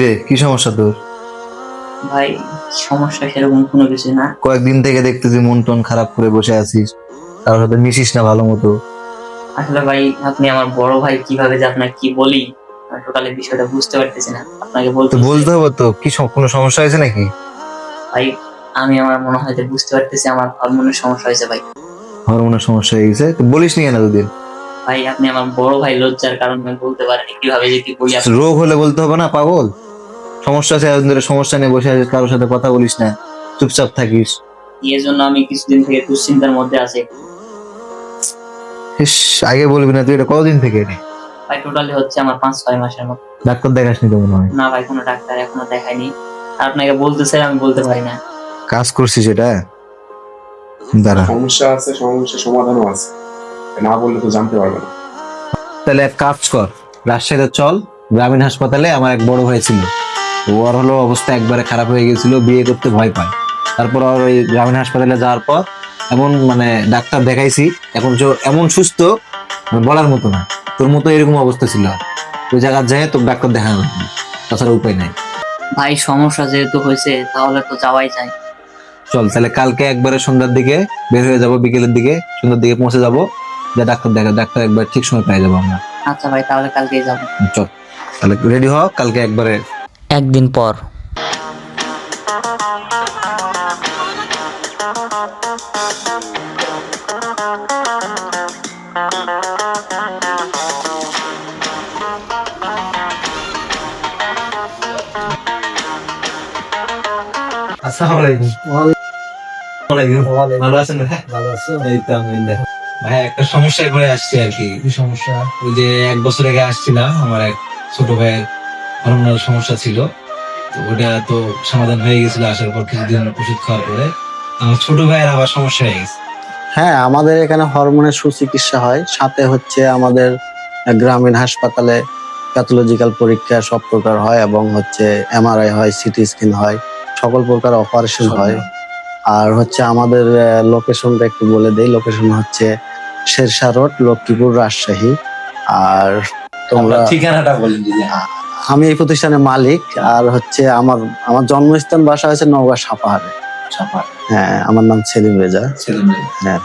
কিরে, কি সমস্যা তোর? ভাই সমস্যা সেরকম কোনো কিছু না। কয়েকদিন থেকে দেখতেছি মন টন খারাপ করে বসে আছিস, কারোর সাথে মিশিস না ভালো মতো। আসলে ভাই আপনি আমার বড় ভাই, কিভাবে যে আপনাকে কি বলি টোটালি বিষয়টা বুঝতে পারতেছি না। আপনাকে তো বলতে বলতে হবে তো, কি কোনো সমস্যা হয়েছে নাকি? ভাই, আমি আমার মনে হয় যে বুঝতে পারতেছি আমার হরমোনের সমস্যা হয়েছে ভাই। হরমোনের সমস্যা হয়ে গেছে? তো বলিস নি কেন দুদিন? ভাই আপনি আমার বড় ভাই, লজ্জার কারণে বলতে পারেন, কিভাবে যে কি বলি রোগ হলে বলতে হবে না পাগল? সমস্যা আছে এতদিন ধরে, সমস্যা নিয়ে বসে আছিস, কারোর সাথে কথা বলিস না, চুপচাপ থাকিস। এর জন্য আমি কিছুদিন থেকে দুশ্চিন্তার মধ্যে আছি। ইস, আগে বলবি না? তুই এটা কতদিন থেকে রে? ভাই টোটালি হচ্ছে আমার 5-6 মাসের মতো। ডাক্তার দেখাসনি তো মনে হয়? না ভাই, কোনো ডাক্তার এখনো দেখায়নি। আর আপনাকে বলতে চাই, আমি বলতে পারি না। কাজ করছিস এটা? দাঁড়া, সমস্যা আছে, সমস্যার সমাধানও আছে, না বললে তো জানতে পারবে না। তাহলে এক কাজ কর, রাজশাহীতে চল। গ্রামীণ হাসপাতালে আমার এক বড় ভাই ছিল, ওর হলো অবস্থা একবারে খারাপ হয়ে গেছিল, বিয়ে করতে ভয় পায়। তারপর আর ওই গ্রামীণ হাসপাতালে যাওয়ার পর এমন মানে ডাক্তার দেখাইছি, এখন এমন সুস্থ বলার মতো না। তোর মতো এরকম অবস্থা ছিল, ওই জায়গা যায় তোর ডাক্তার দেখানো লাগবে, তাছাড়া উপায় নাই। ভাই সমস্যা যেহেতু হয়েছে তাহলে তো যাওয়াই যায়। চল তাহলে কালকে একবারে সন্ধ্যার দিকে বের হয়ে যাব, বিকেলের দিকে সন্ধ্যার দিকে পৌঁছে যাব, যা ডাক্তার ডাক্তার একবার ঠিক সময় পেয়ে যাবো আমরা। আচ্ছা ভাই, তাহলে কালকেই যাবো। চল তাহলে রেডি হ, কালকে একবারে। একদিন পর। আসসালামু আলাইকুম। ভালো আছেন ভাই? ভালো আছো? এই তো আলহামদুলিল্লাহ। ভাই একটা সমস্যায় পড়ে আসছি আর কি। কি সমস্যা? ওই যে 1 বছর আগে আসছিলাম, আমার এক ছোট ভাইয়ের হরমোনাল সমস্যা ছিল, তো ওটা তো সমাধান হয়ে গেছিল আসার পর কিছুদিন ওষুধ খাওয়ার পরে। আমার ছোট ভাইয়ের আবার সমস্যা হয়ে গেছে। হ্যাঁ, আমাদের এখানে হরমোনের সুচিকিৎসা হয়, সাথে হচ্ছে আমাদের গ্রামীণ হাসপাতালে প্যাথোলজিক্যাল পরীক্ষা সব প্রকার হয়, এবং হচ্ছে এমআরআই হয়, সিটি স্ক্যান হয়, সকল প্রকার অপারেশন হয়। আর হচ্ছে আমাদের লোকেশনটা একটু বলে দেই, লোকেশন হচ্ছে শেরশাহ রোড, লক্ষ্মীপুর, রাজশাহী। আর তোমরা, আপনার ঠিকানাটা বলেন দিদি। আমি এই প্রতিষ্ঠানের মালিক। আর হচ্ছে আমার আমার জন্মস্থান, বাসা হয়েছে নওগাঁ সাপাহারে। হ্যাঁ, আমার নাম সেলিম রেজা। ছেলে মেয়ে। হ্যাঁ।